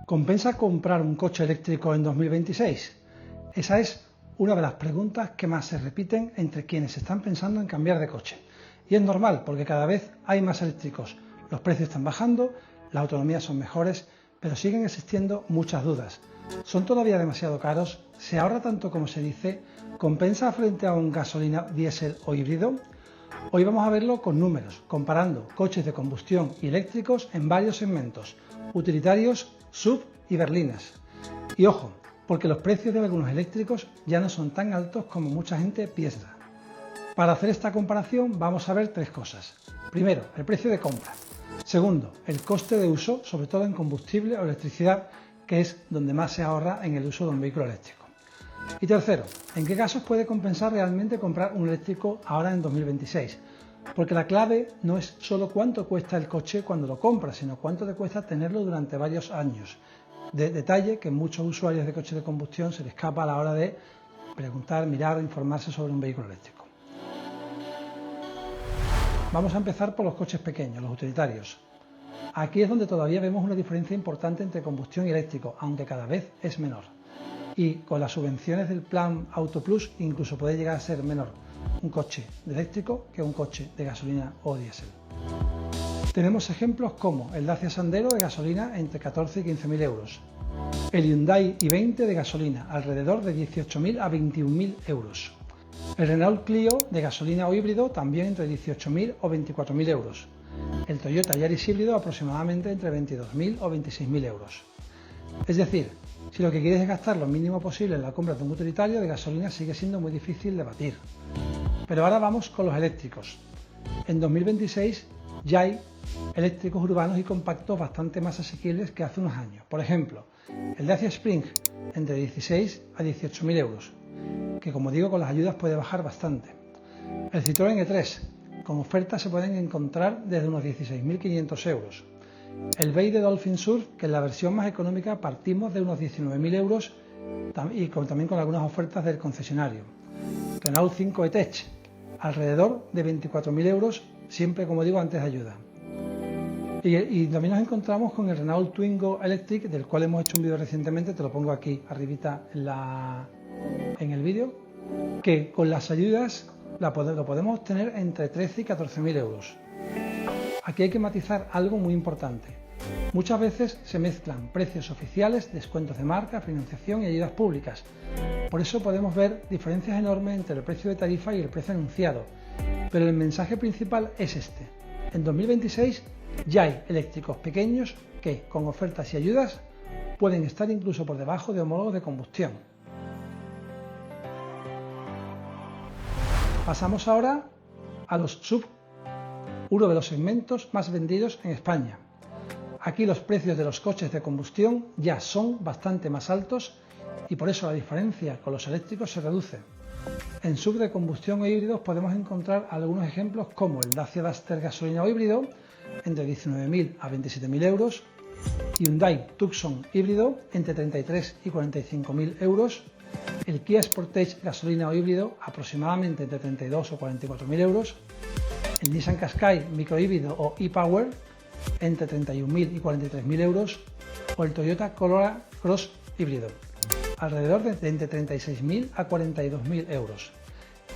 ¿Compensa comprar un coche eléctrico en 2026? Esa es una de las preguntas que más se repiten entre quienes están pensando en cambiar de coche. Y es normal, porque cada vez hay más eléctricos, los precios están bajando, las autonomías son mejores, pero siguen existiendo muchas dudas. ¿Son todavía demasiado caros? ¿Se ahorra tanto como se dice? ¿Compensa frente a un gasolina, diésel o híbrido? Hoy vamos a verlo con números, comparando coches de combustión y eléctricos en varios segmentos, utilitarios, SUV y berlinas. Y ojo, porque los precios de algunos eléctricos ya no son tan altos como mucha gente piensa. Para hacer esta comparación vamos a ver tres cosas. Primero, el precio de compra. Segundo, el coste de uso, sobre todo en combustible o electricidad, que es donde más se ahorra en el uso de un vehículo eléctrico. Y tercero, ¿en qué casos puede compensar realmente comprar un eléctrico ahora en 2026? Porque la clave no es solo cuánto cuesta el coche cuando lo compras, sino cuánto te cuesta tenerlo durante varios años. Detalle que muchos usuarios de coches de combustión se les escapa a la hora de preguntar, mirar o informarse sobre un vehículo eléctrico. Vamos a empezar por los coches pequeños, los utilitarios. Aquí es donde todavía vemos una diferencia importante entre combustión y eléctrico, aunque cada vez es menor. Y con las subvenciones del plan Auto Plus incluso puede llegar a ser menor un coche eléctrico que un coche de gasolina o diésel. Tenemos ejemplos como el Dacia Sandero de gasolina entre 14 y 15.000 euros, el Hyundai i20 de gasolina alrededor de 18.000 a 21.000 euros, el Renault Clio de gasolina o híbrido también entre 18.000 o 24.000 euros, el Toyota Yaris híbrido aproximadamente entre 22.000 o 26.000 euros. Es decir, si lo que quieres es gastar lo mínimo posible en la compra de un utilitario de gasolina sigue siendo muy difícil de batir. Pero ahora vamos con los eléctricos. En 2026 ya hay eléctricos urbanos y compactos bastante más asequibles que hace unos años. Por ejemplo, el Dacia Spring entre 16 a 18.000 euros, que como digo con las ayudas puede bajar bastante. El Citroën E3, con ofertas se pueden encontrar desde unos 16.500 euros. El BYD Dolphin Surf, que en la versión más económica partimos de unos 19.000 euros y también con algunas ofertas del concesionario. Renault 5 E-Tech, alrededor de 24.000 euros, siempre como digo antes de ayuda. Y también nos encontramos con el Renault Twingo Electric, del cual hemos hecho un vídeo recientemente, te lo pongo aquí arribita en el vídeo, que con las ayudas lo podemos obtener entre 13 y 14.000 euros. Aquí hay que matizar algo muy importante. Muchas veces se mezclan precios oficiales, descuentos de marca, financiación y ayudas públicas. Por eso podemos ver diferencias enormes entre el precio de tarifa y el precio anunciado. Pero el mensaje principal es este. En 2026 ya hay eléctricos pequeños que, con ofertas y ayudas, pueden estar incluso por debajo de homólogos de combustión. Pasamos ahora a los SUV, uno de los segmentos más vendidos en España. Aquí los precios de los coches de combustión ya son bastante más altos y por eso la diferencia con los eléctricos se reduce. En SUV de combustión o híbridos podemos encontrar algunos ejemplos como el Dacia Duster gasolina o híbrido entre 19.000 a 27.000 euros, Hyundai Tucson híbrido entre 33 y 45.000 euros, el Kia Sportage gasolina o híbrido aproximadamente entre 32 o 44.000 euros, el Nissan Qashqai microhíbrido o e-Power entre 31.000 y 43.000 euros o el Toyota Corolla Cross híbrido alrededor de entre 36.000 a 42.000 euros.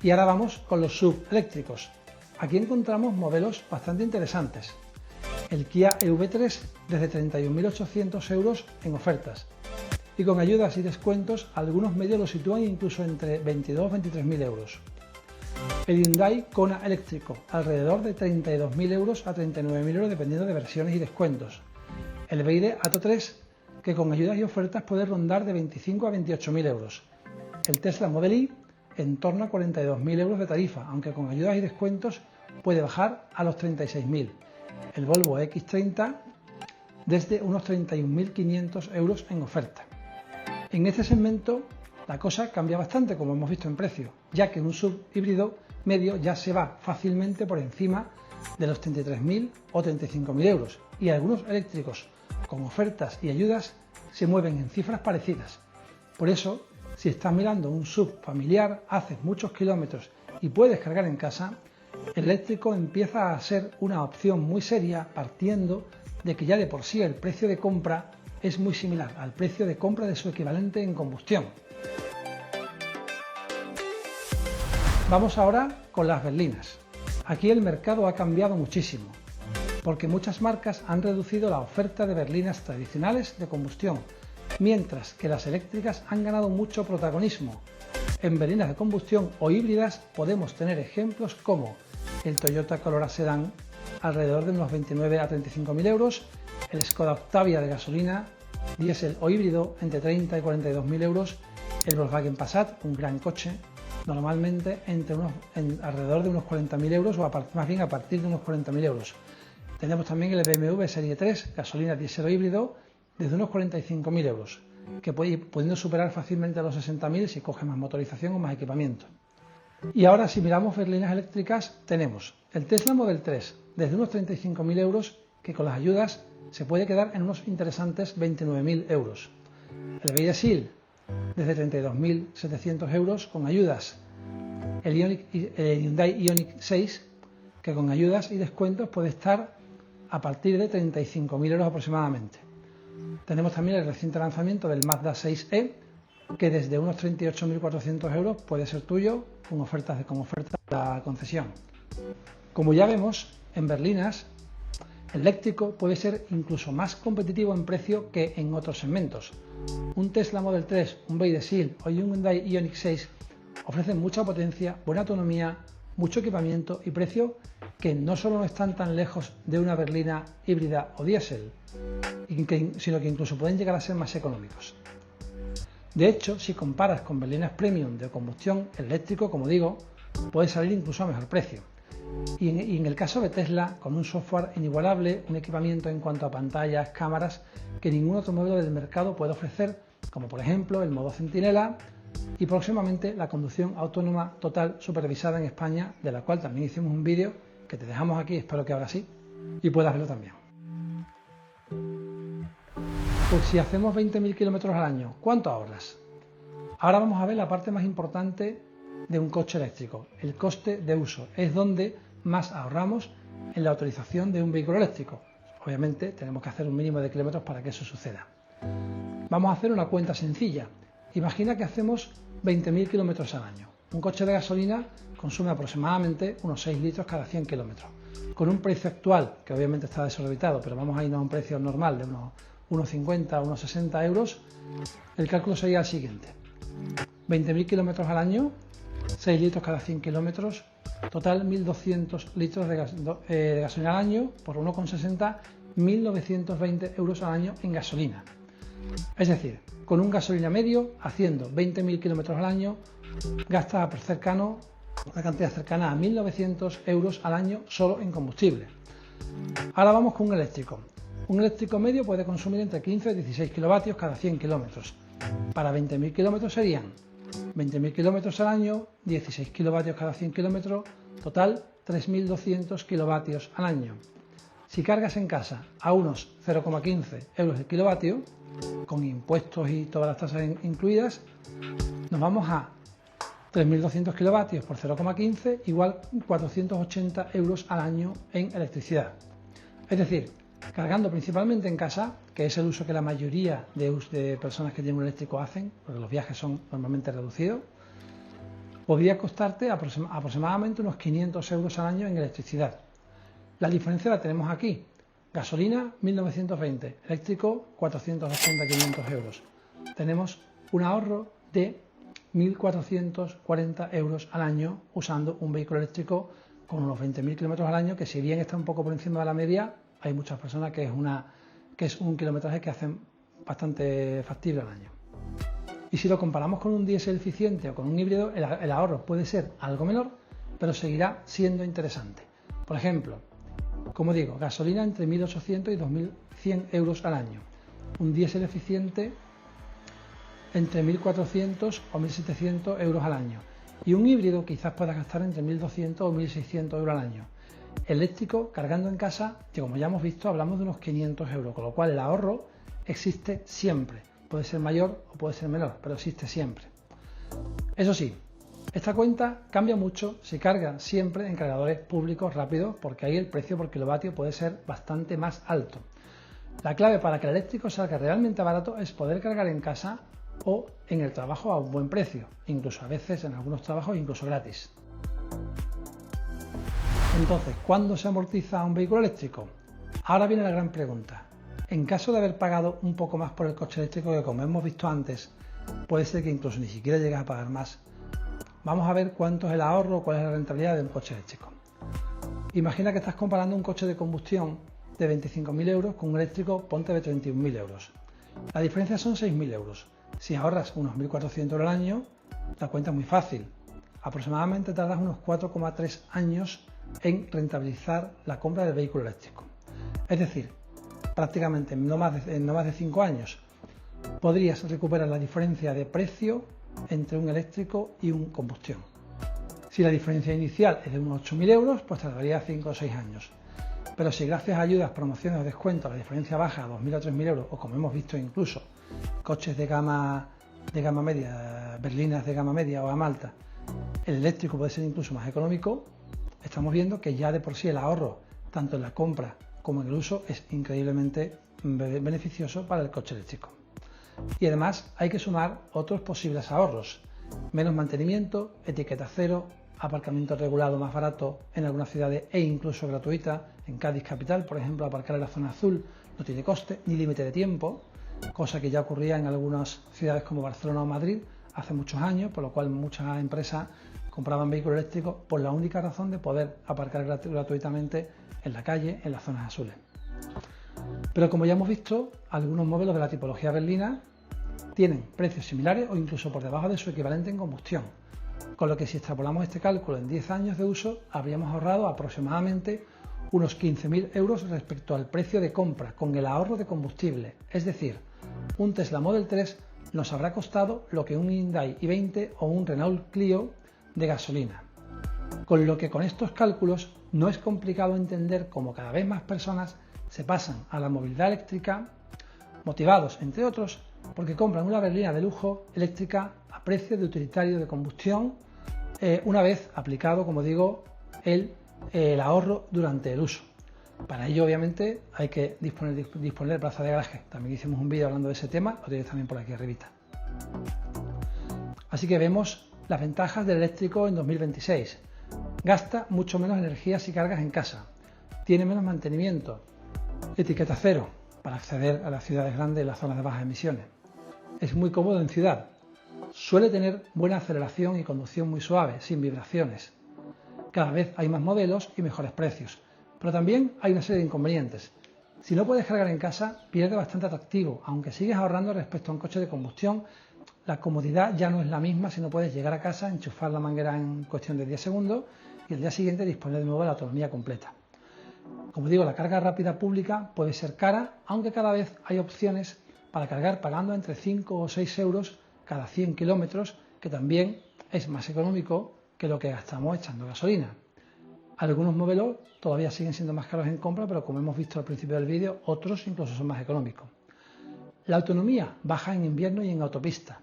Y ahora vamos con los SUV eléctricos. Aquí encontramos modelos bastante interesantes. El Kia EV3 desde 31.800 euros en ofertas. Y con ayudas y descuentos algunos medios lo sitúan incluso entre 22 o 23.000 euros. El Hyundai Kona eléctrico, alrededor de 32.000 euros a 39.000 euros dependiendo de versiones y descuentos. El BYD Atto 3, que con ayudas y ofertas puede rondar de 25 a 28.000 euros. El Tesla Model Y, en torno a 42.000 euros de tarifa, aunque con ayudas y descuentos puede bajar a los 36.000. El Volvo X30, desde unos 31.500 euros en oferta. En este segmento la cosa cambia bastante, como hemos visto en precio, ya que un SUV híbrido medio ya se va fácilmente por encima de los 33.000 o 35.000 euros y algunos eléctricos con ofertas y ayudas se mueven en cifras parecidas. Por eso, si estás mirando un SUV familiar, haces muchos kilómetros y puedes cargar en casa, el eléctrico empieza a ser una opción muy seria partiendo de que ya de por sí el precio de compra es muy similar al precio de compra de su equivalente en combustión. Vamos ahora con las berlinas. Aquí el mercado ha cambiado muchísimo, porque muchas marcas han reducido la oferta de berlinas tradicionales de combustión, mientras que las eléctricas han ganado mucho protagonismo. En berlinas de combustión o híbridas podemos tener ejemplos como el Toyota Corolla Sedan, alrededor de unos 29 a 35.000 euros, el Skoda Octavia de gasolina, diésel o híbrido entre 30 y 42.000 euros, el Volkswagen Passat, un gran coche, normalmente alrededor de unos 40.000 euros o más bien a partir de unos 40.000 euros. Tenemos también el BMW Serie 3, gasolina, diésel o híbrido, desde unos 45.000 euros, que pudiendo superar fácilmente a los 60.000 si coge más motorización o más equipamiento. Y ahora, si miramos berlinas eléctricas, tenemos el Tesla Model 3, desde unos 35.000 euros, que con las ayudas se puede quedar en unos interesantes 29.000 euros. El BYD desde 32.700 euros con ayudas. El Hyundai Ioniq 6, que con ayudas y descuentos puede estar a partir de 35.000 euros aproximadamente. Tenemos también el reciente lanzamiento del Mazda 6e, que desde unos 38.400 euros puede ser tuyo con oferta de la concesión. Como ya vemos, en berlinas, el eléctrico puede ser incluso más competitivo en precio que en otros segmentos. Un Tesla Model 3, un BYD o un Hyundai Ioniq 6 ofrecen mucha potencia, buena autonomía, mucho equipamiento y precio que no solo no están tan lejos de una berlina híbrida o diésel, sino que incluso pueden llegar a ser más económicos. De hecho, si comparas con berlinas premium de combustión, el eléctrico, como digo, puede salir incluso a mejor precio. Y en el caso de Tesla, con un software inigualable, un equipamiento en cuanto a pantallas, cámaras, que ningún otro modelo del mercado puede ofrecer, como por ejemplo el modo Centinela y próximamente la conducción autónoma total supervisada en España, de la cual también hicimos un vídeo que te dejamos aquí, espero que ahora sí, y puedas verlo también. Pues si hacemos 20.000 kilómetros al año, ¿cuánto ahorras? Ahora vamos a ver la parte más importante de un coche eléctrico, el coste de uso. Es donde más ahorramos en la autorización de un vehículo eléctrico. Obviamente tenemos que hacer un mínimo de kilómetros para que eso suceda. Vamos a hacer una cuenta sencilla. Imagina que hacemos 20.000 kilómetros al año. Un coche de gasolina consume aproximadamente unos 6 litros cada 100 kilómetros. Con un precio actual, que obviamente está desorbitado, pero vamos a irnos a un precio normal de unos 1,50 o unos 60 euros, el cálculo sería el siguiente. 20.000 kilómetros al año, 6 litros cada 100 kilómetros, total 1.200 litros de gasolina al año, por 1,60, 1.920 euros al año en gasolina. Es decir, con un gasolina medio, haciendo 20.000 kilómetros al año, gasta una cantidad cercana a 1.900 euros al año solo en combustible. Ahora vamos con un eléctrico. Un eléctrico medio puede consumir entre 15 y 16 kilovatios cada 100 kilómetros. Para 20.000 kilómetros serían 20.000 kilómetros al año, 16 kilovatios cada 100 kilómetros, total 3.200 kilovatios al año. Si cargas en casa a unos 0,15 euros el kilovatio, con impuestos y todas las tasas incluidas, nos vamos a 3.200 kilovatios por 0,15 igual 480 euros al año en electricidad. Es decir, cargando principalmente en casa, que es el uso que la mayoría de personas que tienen un eléctrico hacen, porque los viajes son normalmente reducidos, podría costarte aproximadamente unos 500 euros al año en electricidad. La diferencia la tenemos aquí. Gasolina 1.920, eléctrico 480-500 euros. Tenemos un ahorro de 1.440 euros al año usando un vehículo eléctrico con unos 20.000 kilómetros al año, que si bien está un poco por encima de la media, hay muchas personas que es un kilometraje que hacen bastante factible al año. Y si lo comparamos con un diésel eficiente o con un híbrido, el ahorro puede ser algo menor, pero seguirá siendo interesante. Por ejemplo, como digo, gasolina entre 1.800 y 2.100 euros al año. Un diésel eficiente entre 1.400 o 1.700 euros al año. Y un híbrido quizás puedas gastar entre 1.200 o 1.600 euros al año. Eléctrico, cargando en casa, que como ya hemos visto, hablamos de unos 500 euros, con lo cual el ahorro existe siempre. Puede ser mayor o puede ser menor, pero existe siempre. Eso sí, esta cuenta cambia mucho si carga siempre en cargadores públicos rápidos, porque ahí el precio por kilovatio puede ser bastante más alto. La clave para que el eléctrico salga realmente barato es poder cargar en casa o en el trabajo a un buen precio, incluso a veces en algunos trabajos incluso gratis. Entonces, ¿cuándo se amortiza un vehículo eléctrico? Ahora viene la gran pregunta. En caso de haber pagado un poco más por el coche eléctrico, que como hemos visto antes, puede ser que incluso ni siquiera llegues a pagar más, vamos a ver cuánto es el ahorro o cuál es la rentabilidad de un coche eléctrico. Imagina que estás comparando un coche de combustión de 25.000 euros con un eléctrico, ponte de 31.000 euros. La diferencia son 6.000 euros. Si ahorras unos 1.400 euros al año, la cuenta es muy fácil. Aproximadamente tardas unos 4,3 años en rentabilizar la compra del vehículo eléctrico. Es decir, prácticamente no más de 5 años podrías recuperar la diferencia de precio entre un eléctrico y un combustión. Si la diferencia inicial es de unos 8.000 euros, pues tardaría 5 o 6 años. Pero si gracias a ayudas, promociones o descuentos la diferencia baja a 2.000 o 3.000 euros, o como hemos visto incluso coches de gama media, berlinas de gama media o gama alta, el eléctrico puede ser incluso más económico, estamos viendo que ya de por sí el ahorro, tanto en la compra como en el uso, es increíblemente beneficioso para el coche eléctrico. Y además hay que sumar otros posibles ahorros: menos mantenimiento, etiqueta cero, aparcamiento regulado más barato en algunas ciudades e incluso gratuita. En Cádiz capital, por ejemplo, aparcar en la zona azul no tiene coste ni límite de tiempo, cosa que ya ocurría en algunas ciudades como Barcelona o Madrid hace muchos años, por lo cual muchas empresas compraban vehículos eléctricos por la única razón de poder aparcar gratuitamente en la calle, en las zonas azules. Pero como ya hemos visto, algunos modelos de la tipología berlina tienen precios similares o incluso por debajo de su equivalente en combustión, con lo que si extrapolamos este cálculo en 10 años de uso, habríamos ahorrado aproximadamente unos 15.000 euros respecto al precio de compra con el ahorro de combustible. Es decir, un Tesla Model 3 nos habrá costado lo que un Hyundai i20 o un Renault Clio de gasolina. Con lo que con estos cálculos no es complicado entender cómo cada vez más personas se pasan a la movilidad eléctrica, motivados, entre otros, porque compran una berlina de lujo eléctrica a precio de utilitario de combustión, una vez aplicado, como digo, el ahorro durante el uso. Para ello, obviamente, hay que disponer de plaza de garaje. También hicimos un vídeo hablando de ese tema, lo tenéis también por aquí arribita. Así que vemos las ventajas del eléctrico en 2026. Gasta mucho menos energía si cargas en casa. Tiene menos mantenimiento. Etiqueta cero para acceder a las ciudades grandes y las zonas de bajas emisiones. Es muy cómodo en ciudad. Suele tener buena aceleración y conducción muy suave, sin vibraciones. Cada vez hay más modelos y mejores precios. Pero también hay una serie de inconvenientes. Si no puedes cargar en casa, pierde bastante atractivo. Aunque sigues ahorrando respecto a un coche de combustión, la comodidad ya no es la misma si no puedes llegar a casa, enchufar la manguera en cuestión de 10 segundos y el día siguiente disponer de nuevo de la autonomía completa. Como digo, la carga rápida pública puede ser cara, aunque cada vez hay opciones para cargar pagando entre 5 o 6 euros cada 100 kilómetros, que también es más económico que lo que gastamos echando gasolina. Algunos modelos todavía siguen siendo más caros en compra, pero como hemos visto al principio del vídeo, otros incluso son más económicos. La autonomía baja en invierno y en autopista.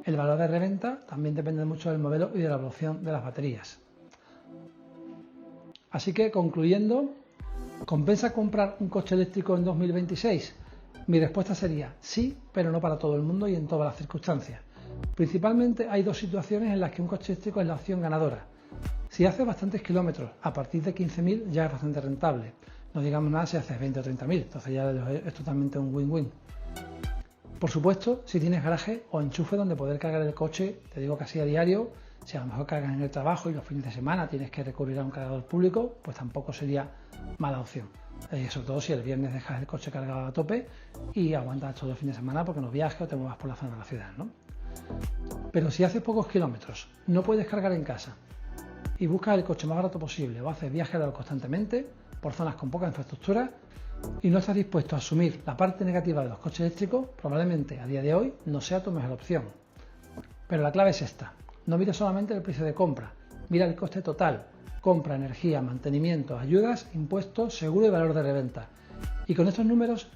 El valor de reventa también depende mucho del modelo y de la evolución de las baterías. Así que, concluyendo, ¿compensa comprar un coche eléctrico en 2026? Mi respuesta sería sí, pero no para todo el mundo y en todas las circunstancias. Principalmente hay dos situaciones en las que un coche eléctrico es la opción ganadora. Si haces bastantes kilómetros, a partir de 15.000 ya es bastante rentable. No digamos nada si haces 20 o 30.000, entonces ya es totalmente un win-win. Por supuesto, si tienes garaje o enchufe donde poder cargar el coche, te digo casi a diario, si a lo mejor cargas en el trabajo y los fines de semana tienes que recurrir a un cargador público, pues tampoco sería mala opción. Sobre todo si el viernes dejas el coche cargado a tope y aguantas todo el fin de semana porque no viajes o te muevas por la zona de la ciudad, ¿no? Pero si haces pocos kilómetros, no puedes cargar en casa y buscas el coche más barato posible o haces viajes constantemente por zonas con poca infraestructura y no estás dispuesto a asumir la parte negativa de los coches eléctricos, probablemente a día de hoy no sea tu mejor opción. Pero la clave es esta: no mires solamente el precio de compra, mira el coste total: compra, energía, mantenimiento, ayudas, impuestos, seguro y valor de reventa. Y con estos números,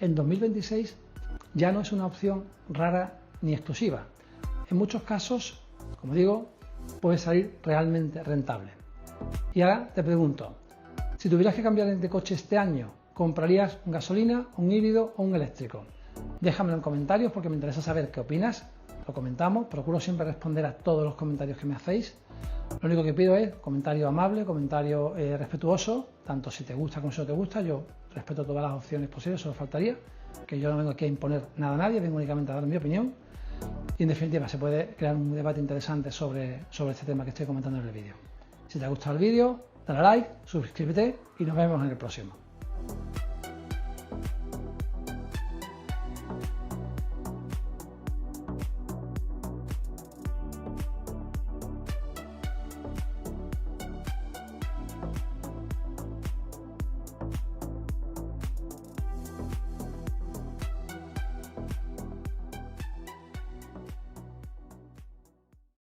en 2026 ya no es una opción rara ni exclusiva. En muchos casos, como digo, puede salir realmente rentable. Y ahora te pregunto, si tuvieras que cambiar de coche este año, ¿Comprarías un gasolina, un híbrido o un eléctrico? Déjamelo en comentarios porque me interesa saber qué opinas. Lo comentamos, procuro siempre responder a todos los comentarios que me hacéis. Lo único que pido es comentario amable, comentario respetuoso, tanto si te gusta como si no te gusta. Yo respeto todas las opciones posibles, solo faltaría, que yo no vengo aquí a imponer nada a nadie, vengo únicamente a dar mi opinión. Y en definitiva se puede crear un debate interesante sobre este tema que estoy comentando en el vídeo. Si te ha gustado el vídeo, dale a like, suscríbete y nos vemos en el próximo.